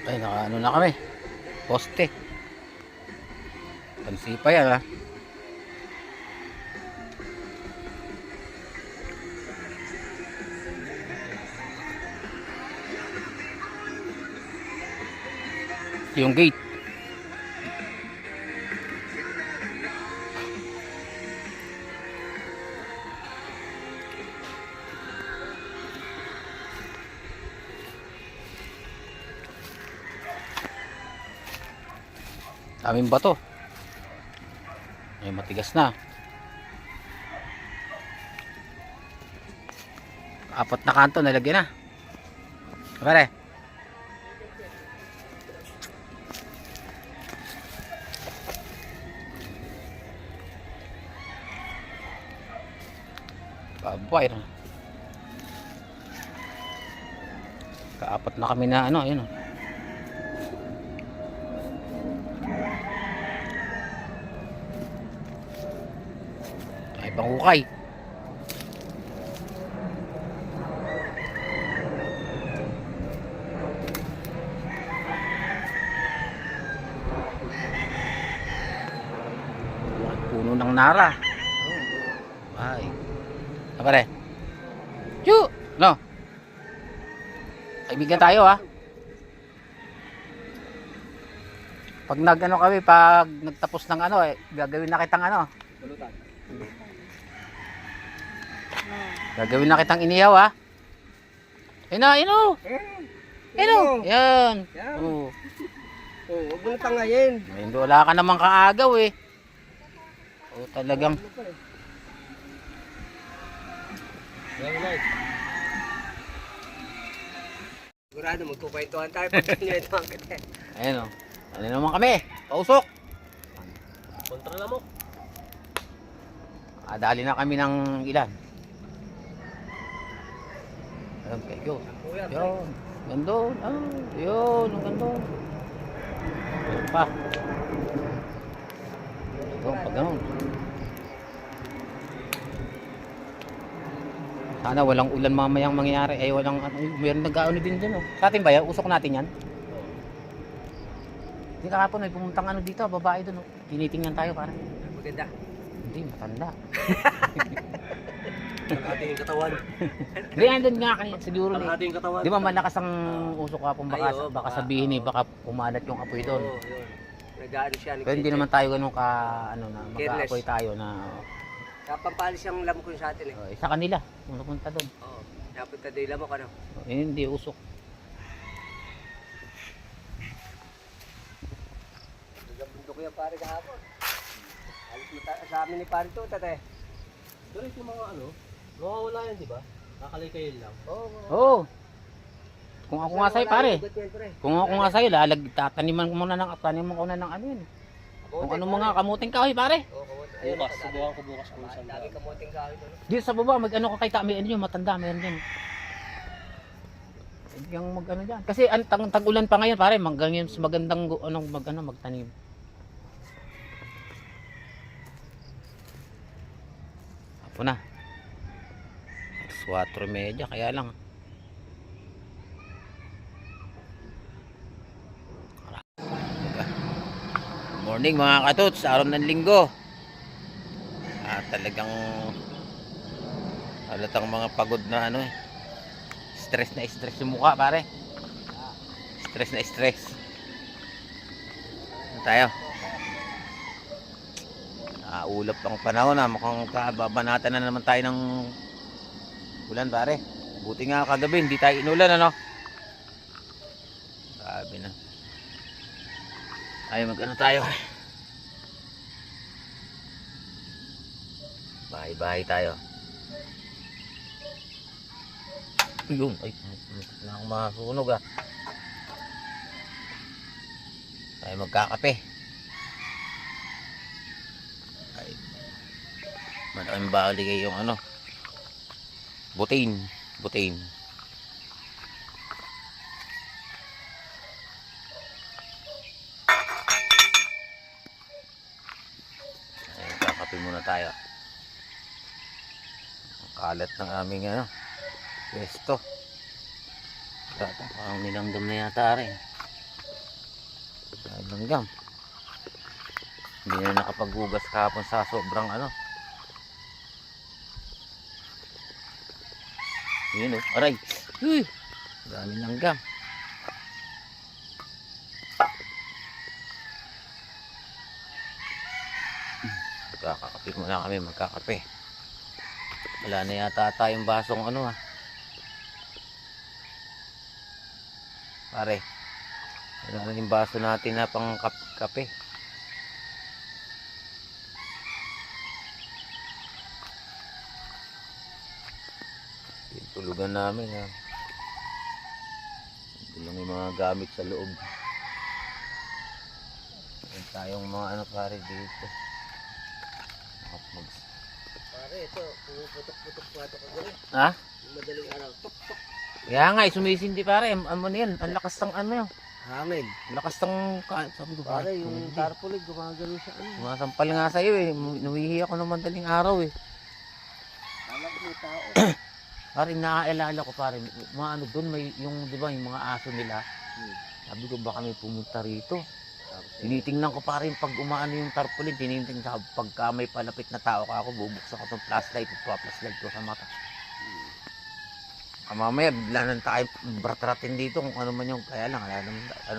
Ay, naka ano na kami. Poste. Pansi pa yan ha. Yung gate. Daming bato. Ay, matigas na. Apat na kanto nalagyan na. Pare. Babay na. Kaapat na kami na ano, ayun oh. Ay, pangukay. Puno ng nara. Ay. Apa pare? Yu! No. Kaibigan tayo ha. Pag nag-ano kami, pag nagtapos ng ano, gagawin na kitang ano. Gagawin na kitang inihaw ha. Ino. Yan. Oo. Oh, huwag mo na tangayin. Hindi, wala ka namang kaagaw eh. O talagang. Sigurado magkukwentuhan tayo pag kinuwentuhan kita. Ayun o. Ano naman kami? Pausok. Kontra na mo. Dali na kami ng ilan. Ayun, kayo. Yun. Gandun. Yun. Ang gandun. Ayun pa. Ito, pag ganun. Sana walang ulan mamayang mangyayari. Ay, walang ano. Meron nag-ano din dyan. Oh. Sa atin ba yan? Usok natin yan? Hindi kahapon may pumuntang ano dito. Babae dun. Oh. Tinitingnan tayo parang. Maganda. Hindi, matanda. Ang ating katawan. Hindi, andun nga kanina. Siguro Ang ating katawan. di ba malakas ang usok kapon? Baka, Ay, oo, baka baka, sabihin eh, baka pumalat yung apoy doon. Oo, yun. Nag-ano siya. Pero hindi naman tayo ganun ka, ano na, Careless. mag-aapoy tayo na, Kapampalis yung lamok sa atin eh. sa kanila, kung napunta doon. Oo. Napunta din lamok ano. Hindi, usok. Nagabundok ko yung pare kahapon. Alis mo sa amin ni pare to, tate. Pero yung mga ano, mawawala yan, di ba? Nakakalikay lang. Oo. Kung ako nga sa'yo, pare. Ugat yan, pre. Kung ako nga sa'yo, tataniman ko muna ng ano yun. Kung ano mga kamuting kahoy, pare. Oo, kamote. Bukas, subukan ko bukas kung saan Dami daan. kamuting kahoy doon. Dito sa baba, mag-ano ka kay Tami, ano yun, matanda, meron dyan. Yung mag-ano dyan. Kasi ang tag-ulan pa ngayon, pare, mas magandang magtanim. Apo na. 4:30, kaya lang. Morning mga katuts, araw ng linggo. Talagang halatang mga pagod na ano eh. Stress yung mukha, pare. Stress na stress. Ano tayo? Ulap ang panahon na. Mukhang babanatan na naman tayo ng ulan, pare. Buti nga kagabi, hindi tayo inulan, ano? Sabi na. Ay, mag-ano tayo? Bahay-bahay tayo. Yun, ay, na akong masunog ah. Tayo magkakape. Ay, malaking baligay yung ano. Butin. Ay, magkakape muna tayo. Kalat ng aming ano, pwesto. Parang nilamdam na yata rin. Ay, langgam. Hindi na nakapaghugas kahapon sa sobrang ano. Yun oh, aray. Uy, daming langgam. Magkakape muna kami, magkakape. Wala na yata tayong basong ano ah. Pare, wala na yung baso natin na pang kape. Yung tulugan namin ha. Ito lang yung mga gamit sa loob. Meron tayong mga ano pare dito. Pare, ito, pumuputok-putok pa ito kagabi. Ha? Yung madaling araw, tok-tok. Kaya nga, sumisindi pare. Ano yan? Ang lakas ng ano yun. Hangin. Ang lakas ng... Sabi ko Pare, yung tarpaulin, gumagano siya. Ano? sumasampal nga sa'yo eh. Nuwihi ako ng madaling araw eh. Alam ko may tao. Pare, nakaalala ko pare. Mga ano doon, may yung, di ba, yung mga aso nila. Sabi ko, baka may pumunta rito. Tinitingnan ko pare yung pag umaano yung tarpaulin. Tinitingnan ko pagka may palapit na tao ka ako, bubuksan ko itong flashlight. Flashlight ko sa mata. Mamaya, bigla nang tayo bratratin dito kung ano man yung kaya lang. Ano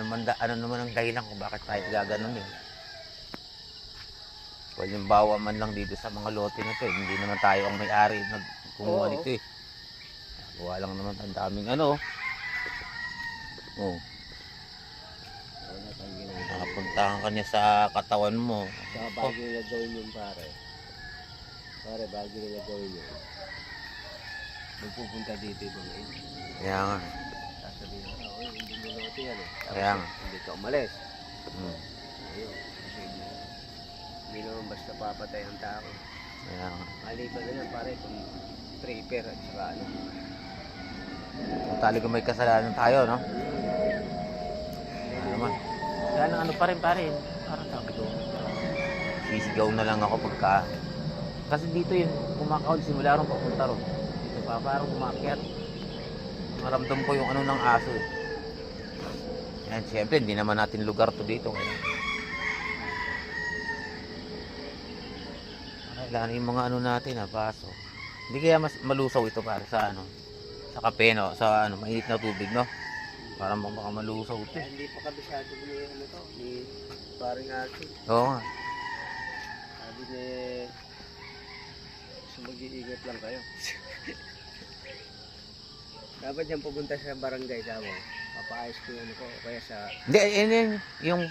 naman ang dahilan kung bakit tayo gaganon eh. Halimbawa man lang dito sa mga lote na to eh. Hindi naman tayo ang may-ari na kumuha nito eh. Gawa lang naman ang daming ano. Oh. Nakapuntahan ka niya sa katawan mo. Sa bago nila gawin yun pare. Pare, bago nila gawin yun. Magpupunta dito ibang age. Kaya nga. Sasabihin ko, hindi mo lote yan eh. Kaya nga. Hindi ka umalis. Hmm. Ayun, kasi hindi naman basta papatay ang tao. Kaya nga. Maliban na yan pare kung trapper at saka ano. Talaga may kasalanan tayo, no? Ano naman. Kaya lang ano pa rin pare. Parang sabi ko. Sisigaw na lang ako pagka. Kasi dito yun, kumakahol simula ron papunta ron. Dito pa parang umakyat. Maramdam ko yung ano ng aso eh. Yan, siyempre hindi naman natin lugar to dito. Kailangan yung mga ano natin ha, paso. Hindi kaya mas malusaw ito para sa ano. Sa kape no, sa ano, mainit na tubig no. Para baka malusaw ito. Kaya hindi pa kabisado ni ano to, ni paring Archie. Oo nga. Sabi ni, so mag-iingat lang kayo. Dapat yan pupunta sa barangay sa mo. Papaayos ko yung ano ko, kaya sa... Hindi, yun, yung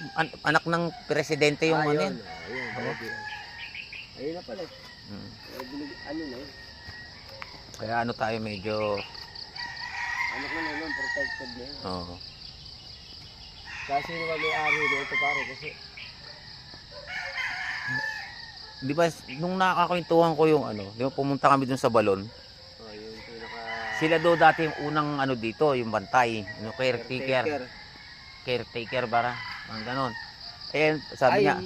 anak ng presidente yung ano yan. Ayun, ayun na pala. Ano na yun? Kaya ano tayo medyo... Anak na naman, protected na yun. Oo. Kasi sino ba may-ari dito pare kasi... Di ba, nung nakakakwentuhan ko yung ano, di ba pumunta kami dun sa balon, Oh, yung pinaka... sila do dati yung unang ano dito, yung bantay, yung caretaker. Caretaker bara, ang ganon. Eh, sabi niya,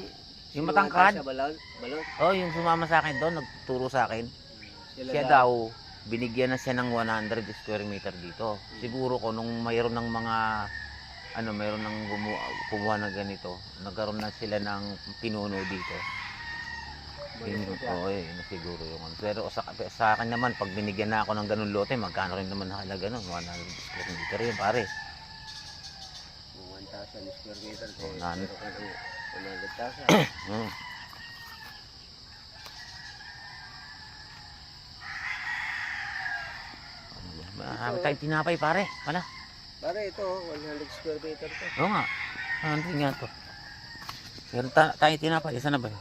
yung matangkad, Sa balon? oh, yung sumama sa akin doon, nagturo sa akin, siya daw, binigyan na siya ng 100 square meter dito. Siguro ko nung mayroon ng mga, ano, mayroon ng kumuha ng ganito, nagkaroon na sila ng pinuno dito. Oo, na siguro yung ano. Pero sa akin naman, pag binigyan na ako ng ganun lote, magkano rin naman nakalaga nun? 100 square meter yun, pare. 1,000 square meter. Oh, nan. 100,000. Hmm. Marami tayong tinapay, pare. Wala. Pare, ito, 100 square meter to. Oo nga. Ano nga to? Pero tayong tinapay, isa na ba?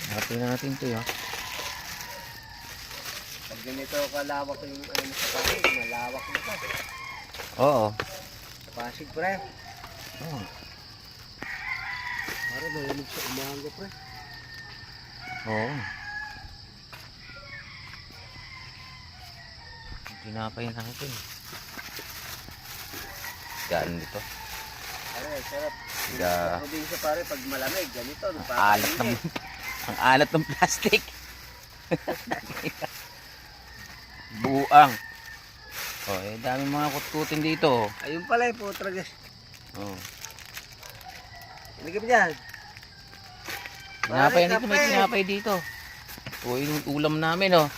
Natin natin ito, ha? Pag ganito kalawak yung ano mo sa Pasig, malawak na to. Oo. Sa Pasig, pre. Oo. Pare, malamig sa umaga, pre. Oo. Tinapay natin. Gaan dito. Pare, sarap. Ga. Sa probinsya, pare, pag malamig, ganito. Alat ng, ang alat ng plastic. Buang. Oh, eh, dami mga kutkutin dito. Ayun pala po, tragas. Oh. Hindi ka dyan. Tinapay Pare, dito, may kape. tinapay dito. O, yung ulam namin, oh.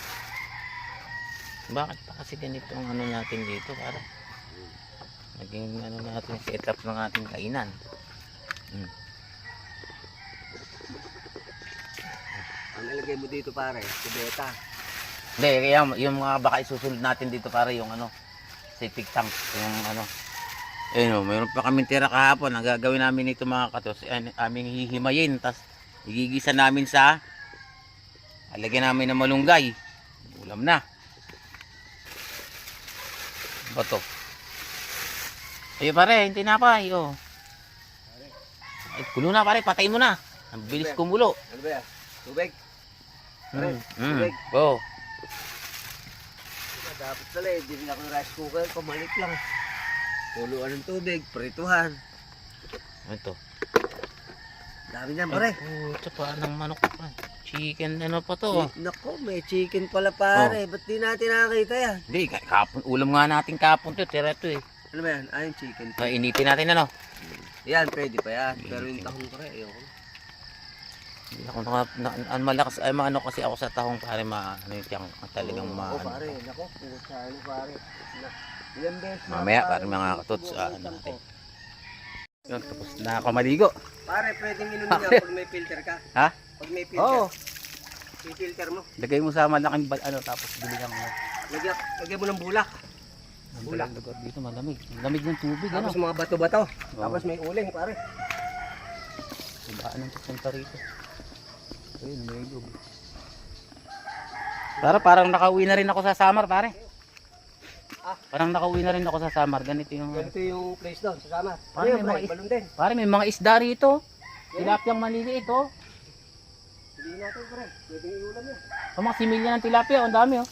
Bakit pa kasi ganito ang ano natin dito, para naging ano natin, setup ng ating kainan. Ang ilagay mo dito pare, kubeta. Hindi, kaya yung mga baka isusunod natin dito para yung ano, septic tank, yung ano. Ayun, oh, mayroon pa kaming tira kahapon. Ang gagawin namin ito mga katos, aming hihimayin, tas igigisa namin sa, alagyan namin ng malunggay. Ulam na. Ba to? Ayun pare, hindi na pa, oh. Ay, kulo na pare, patayin mo na. Ang bilis kumulo. Ano ba yan? Tubig? Pare, Mm. tubig. Oh. Dapat pala eh, din ako ng rice cooker, pamalik lang. Kuluan ng tubig, prituhan. Ito. Dami niyan pare. Oh, ito pa ng manok pa. Chicken ano pa to? Nako, may chicken pala pare. Ba't di natin nakakita yan? Hindi, kapon, ulam nga natin kapon to, tira to eh. Ano ba yan? Yung chicken. So, initin natin ano? Yan, pwede pa yan. Pero yung tahong pare, ayoko. Hindi ako ang malakas, ay maano kasi ako sa tahong pare, ano yung tiyang talagang Oo, maano. pare, nako, pusa ano pare. Ilang beses na, Mamaya pare mga katots, ano natin. Yun, tapos na ako maligo. Pare, pwedeng inumin yan pag may filter ka. Ha? Pag may filter. Oo. I-filter mo. Lagay mo sa malaking ano, tapos bili kang Lagyan mo ng bulak. bulak. Dito malamig. Lamig ng tubig, ano? Tapos mga bato-bato. Tapos may uling pare. Ibaan ang pupunta rito. Ayun, may loob. Parang nakauwi na rin ako sa Samar, pare. Parang nakauwi na rin ako sa Samar. Ganito yung... Ganito yung place doon, sasama. Pare, Ano may yun, mga balon din. Pare, may mga isda rito. Tilapiyang maliliit, oh. Hindi natin pare, pwedeng iulam yan. Ang mga similya ng tilapia, ang dami, oh.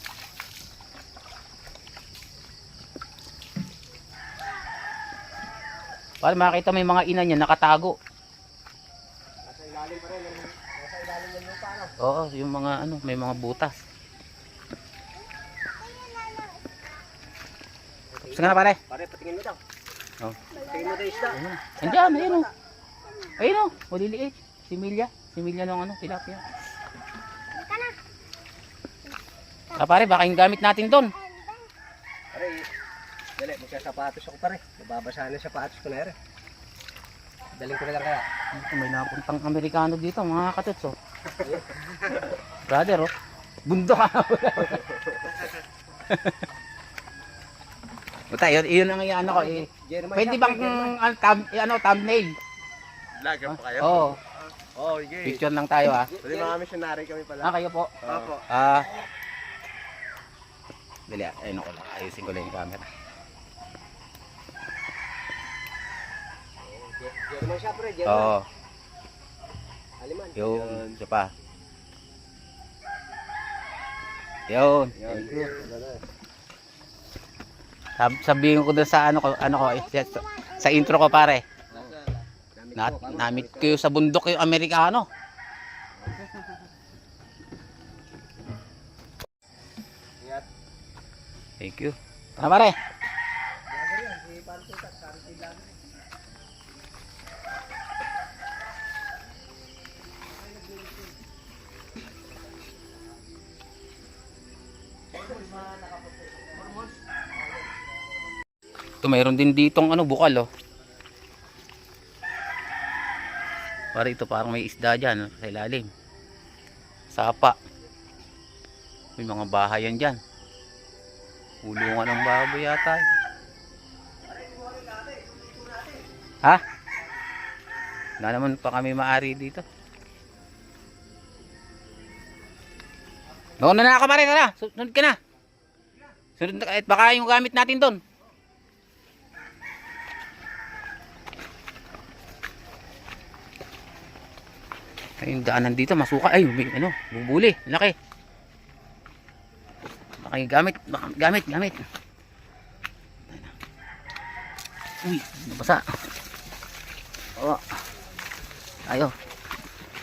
Pare, makakita mo yung mga ina niya nakatago. Nasa ilalim pare, nasa ilalim ng lupa ano. Oo, yung mga ano, may mga butas. Gusto ka na, pare? Pare, patingin mo daw. Oh. Patingin mo daw isda. Ayun. Andiyan, ayun, oh. Ayun, oh, maliliit. Similya. Similya ng ano, tilapia. Ah, pare, baka yung gamit natin doon. Pare, dali, magsasapatos ako pare. Nababasa na sapatos ko na rin. Daling ko na lang kaya. Ito, may napuntang Amerikano dito, mga katuts, oh. Brother, oh. Bundok ka. Buta, yun ang ano ko, eh. German Pwede siya, bang German. thumbnail? Vlogger pa kayo? Oo, Oh, okay. picture lang tayo, ah. Pwede mga missionary kami pala. Ah, kayo po. Opo. Dali, ayun ko lang. Ayusin ko lang yung camera. German siya pare, German. Oo, Aliman. yun, isa pa. Yun. Sabihin ko doon sa ano ko, sa intro ko, pare. Namit kayo sa bundok yung Amerikano. Thank you. Ano, pare? Ito, mayroon din ditong ano, bukal, oh. Pare, ito parang may isda dyan, sa ilalim. Sapa. May mga bahayan dyan. Ulungan ng baboy yata. Ha? Wala naman pa kami maari dito. Doon na ako, pare, tara. Sunod ka na. Sunod na, kahit baka yung gamit natin doon. Ay, yung daanan dito, masuka. Ay, may, ano, bubuli. Laki. Baka yung gamit. Uy, nabasa. Oo. Ayo.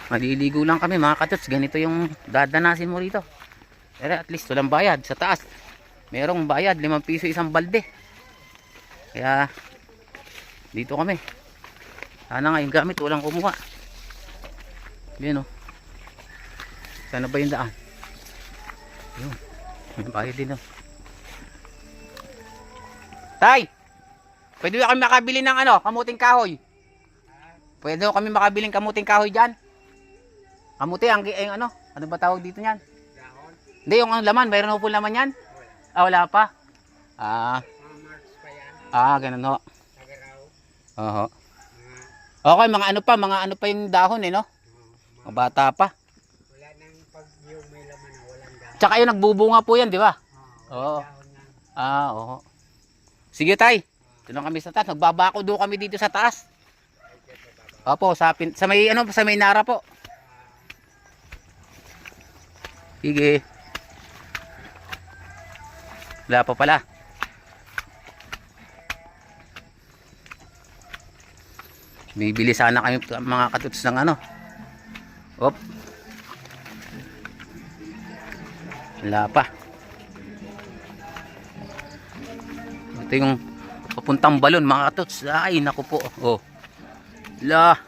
Maliligo lang kami, mga katots. Ganito yung dadanasin mo rito. Pero at least walang bayad sa taas. merong bayad, 5 piso isang balde. Kaya dito kami. Sana nga yung gamit walang kumuha. Yan o. Sana ba yung daan? Yun. May bayad din o. Tay! Pwede ba kami makabili ng ano, kamuting kahoy? Pwede ba kami makabiling kamuting kahoy dyan? Kamuti, ang ano? Ano ba tawag dito niyan? Hindi, yung laman. Mayroon po laman yan? Ah, wala pa. Ganun ho. Oo. Okay, mga ano pa yung dahon eh, no? Mga bata pa. Wala nang pag yung may laman na walang dahon. Tsaka yung nagbubunga po yan, di ba? Oo. Oo. Sige tay. Tulong kami sa taas. Magbabako doon kami dito sa taas. Opo, sa may Nara po. Sige. Wala pa pala. Bibili sana kami mga katuts ng ano. Op. Wala pa. Ito yung papuntang balon mga katuts. Ay naku po. Oh. La.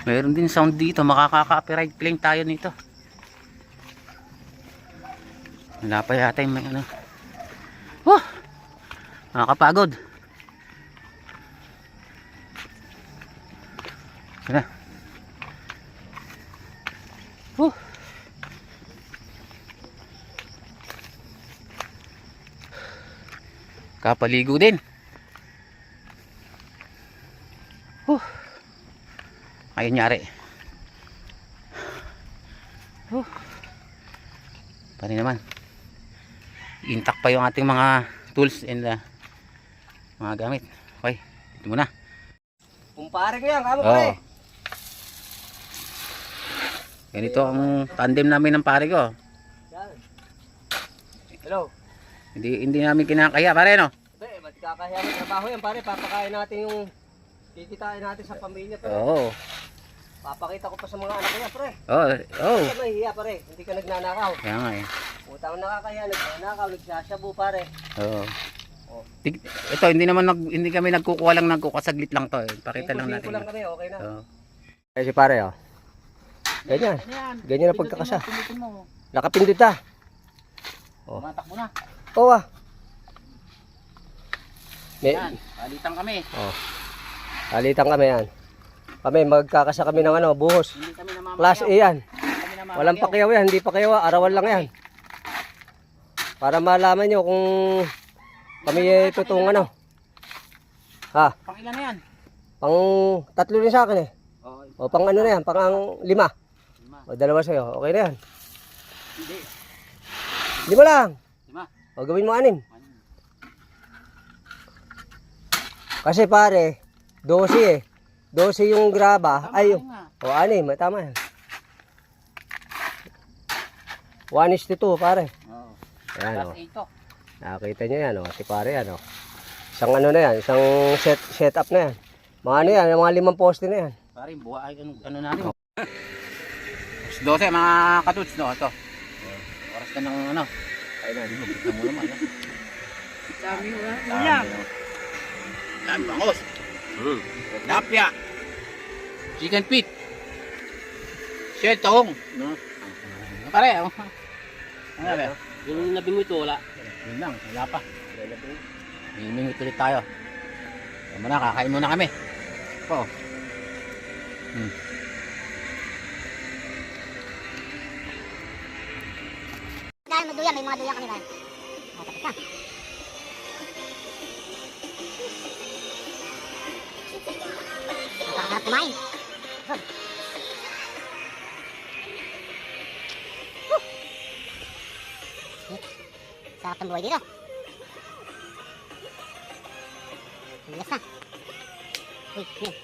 Meron din sound dito. Makaka-copyright claim tayo nito. Wala pa yata yung may ano. Nakakapagod. Wala. Kapaligo din. Ayun nyari. Pari naman. Intact pa yung ating mga tools and mga gamit. Okay, ito muna. Kumpare ko yan, kamo pare. Ganito ang tandem namin ng pare ko. Yan. Hello. Hindi namin kinakaya pare no. Hindi, ba't kakahiya ng trabaho yan pare? Papakain natin yung kikitain natin sa pamilya pare. Oo. Papakita ko pa sa mga anak ko yan pare. Oo. Hindi ka mahihiya pare, hindi ka nagnanakaw. Kaya nga eh. Utang nakakahiya, nagnanakaw, nagsasyabu pare. Oo. Ito hindi kami nagkukuha lang nagkukasaglit lang to eh. Pakita lang natin. Lang kami, okay na. Oo. Si pare oh. Ganyan. Ganyan ang pagkakasa. Nakapindot ah. Oh. Matakbo na. Oo ah. Yan, palitan kami. Oh. Alitan kami yan. Kami magkakasa kami ng ano, buhos. Hindi kami namamayaw. Class A yan. Hindi kami namamayaw. Walang pakiyaw yan, hindi pakiyaw, arawan lang yan. Para malaman nyo kung kami totoong ano. Ha? Pang ilan na yan? Pang 3 rin sa akin eh. Oo. O pang ano na yan, pang 5. O 2 sa'yo, okay na yan. Hindi. 5 lang. 5. O gawin mo 6. Kasi pare, 12 eh. 12 yung graba. Ay, o 6, tama yan. 1:2 pare. Oo. Ayan o. Class A to. Nakakita nyo yan o. Si pare yan o. Isang ano na yan. Isang setup na yan. Mga ano yan. Mga 5 poste na yan. Pare, buha ay ano natin. 12 mga katuts no. Ito. Oras ka ng ano. Ay na. Bigyan mo naman. Dami mo na. Yan, bangos. Lapya. Chicken feet. Shell tahong. No? Pare, oh. Ano ba? Yung nabing mo ito, wala. Yun lang, wala pa. Minimingit ulit tayo. Yan muna, kakain muna kami. Po. Dahil magduyan, may mga duyan kami ba? Matapos na. Napakasarap kumain. Sarap ng buhay dito. Bigas na. Uy, yun.